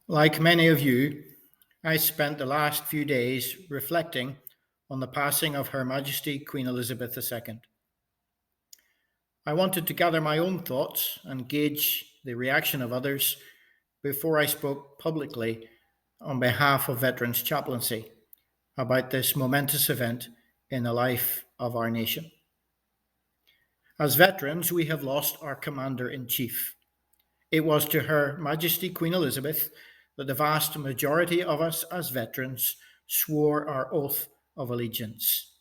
Like many of you, I spent the last few days reflecting on the passing of Her Majesty Queen Elizabeth II. I wanted to gather my own thoughts and gauge the reaction of others before I spoke publicly on behalf of Veterans Chaplaincy about this momentous event in the life of our nation. As veterans, we have lost our Commander in Chief. It was to Her Majesty Queen Elizabeth that the vast majority of us as veterans swore our oath of allegiance.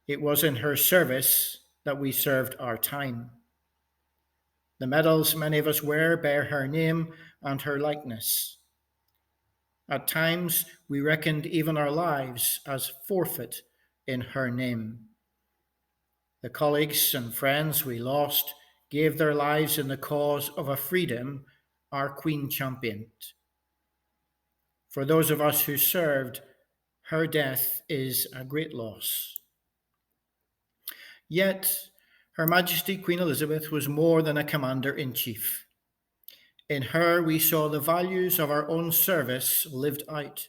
It was in her service that we served our time. The medals many of us wear bear her name and her likeness. At times, we reckoned even our lives as forfeit in her name. The colleagues and friends we lost gave their lives in the cause of a freedom our Queen championed. For those of us who served, her death is a great loss. Yet, Her Majesty Queen Elizabeth was more than a commander-in-chief. In her, we saw the values of our own service lived out: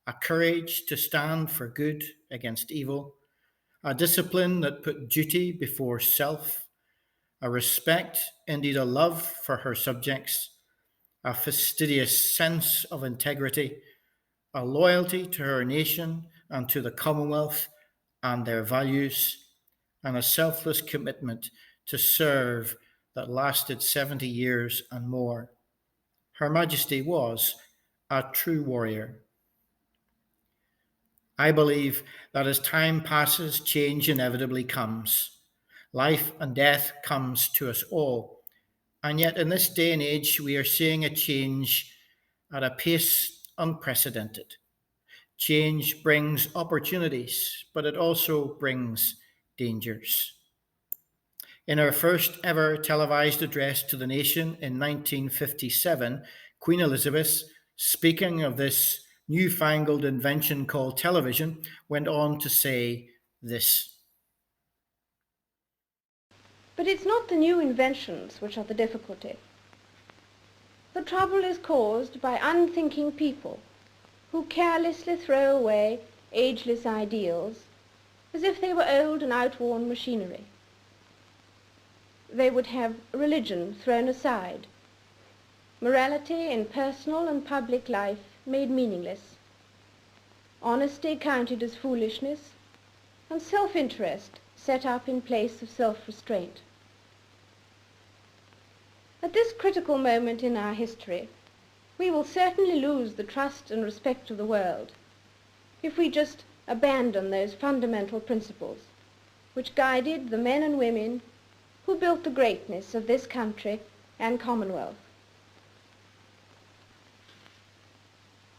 a courage to stand for good against evil, a discipline that put duty before self, a respect, indeed a love for her subjects, a fastidious sense of integrity, a loyalty to her nation and to the Commonwealth and their values, and a selfless commitment to serve that lasted 70 years and more. Her Majesty was a true warrior. I believe that as time passes, change inevitably comes. Life and death comes to us all. And yet, in this day and age, we are seeing a change at a pace unprecedented. Change brings opportunities, but it also brings dangers. In her first ever televised address to the nation in 1957, Queen Elizabeth, speaking of this newfangled invention called television, went on to say this. But it's not the new inventions which are the difficulty. The trouble is caused by unthinking people who carelessly throw away ageless ideals as if they were old and outworn machinery. They would have religion thrown aside, morality in personal and public life made meaningless, honesty counted as foolishness, and self-interest set up in place of self-restraint. At this critical moment in our history, we will certainly lose the trust and respect of the world if we just abandon those fundamental principles which guided the men and women who built the greatness of this country and Commonwealth.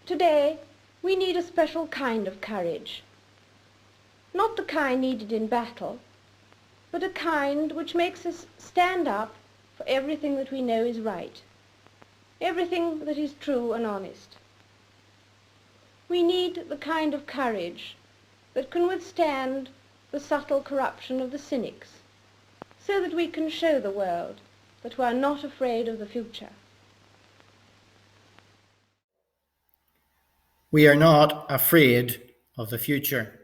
Today, we need a special kind of courage, not the kind needed in battle, but a kind which makes us stand up for everything that we know is right, everything that is true and honest. We need the kind of courage that can withstand the subtle corruption of the cynics, so that we can show the world that we are not afraid of the future. We are not afraid of the future.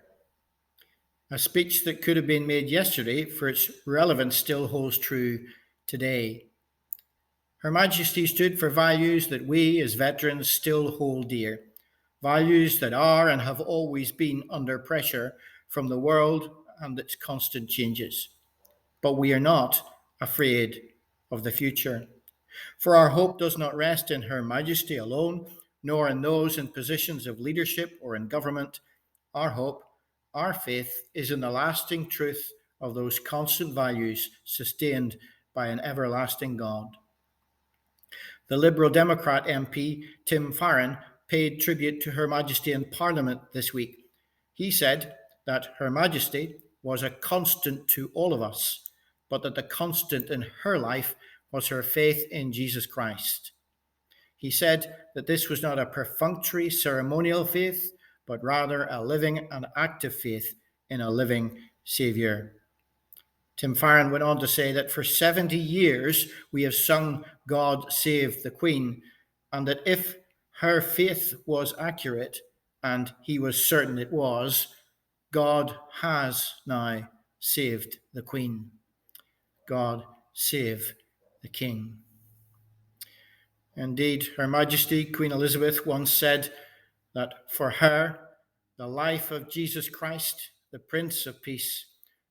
A speech that could have been made yesterday, for its relevance still holds true today. Her Majesty stood for values that we as veterans still hold dear, values that are and have always been under pressure from the world and its constant changes. But we are not afraid of the future. For our hope does not rest in Her Majesty alone, nor in those in positions of leadership or in government. Our hope, our faith, is in the lasting truth of those constant values sustained by an everlasting God. The Liberal Democrat MP, Tim Farron, paid tribute to Her Majesty in Parliament this week. He said that Her Majesty was a constant to all of us, but that the constant in her life was her faith in Jesus Christ. He said that this was not a perfunctory ceremonial faith, but rather a living and active faith in a living Saviour. Tim Farron went on to say that for 70 years we have sung God Save the Queen, and that if her faith was accurate, and he was certain it was, God has now saved the Queen. God save the King. Indeed, Her Majesty Queen Elizabeth once said that for her, the life of Jesus Christ, the Prince of Peace,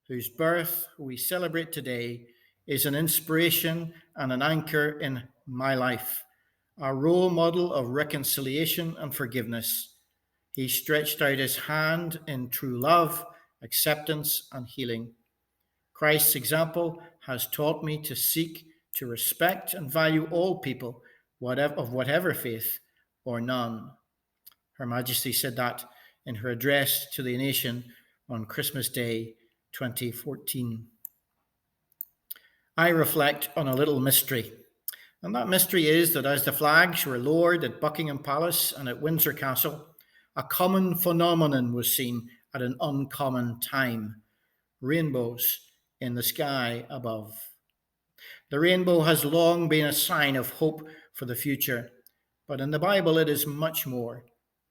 whose birth we celebrate today, is an inspiration and an anchor in my life, a role model of reconciliation and forgiveness. He stretched out his hand in true love, acceptance, and healing. Christ's example has taught me to seek to respect and value all people, of whatever faith or none. Her Majesty said that in her address to the nation on Christmas Day 2014. I reflect on a little mystery, and that mystery is that as the flags were lowered at Buckingham Palace and at Windsor Castle, a common phenomenon was seen at an uncommon time: rainbows in the sky above. The rainbow has long been a sign of hope for the future, but in the Bible it is much more.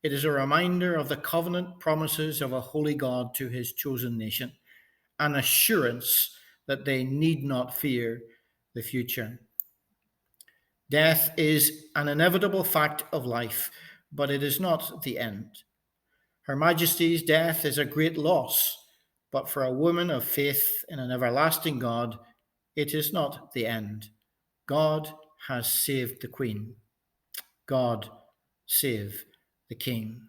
It is a reminder of the covenant promises of a holy God to his chosen nation, an assurance that they need not fear the future. Death is an inevitable fact of life, but it is not the end. Her Majesty's death is a great loss, but for a woman of faith in an everlasting God, it is not the end. God has saved the Queen. God save the King.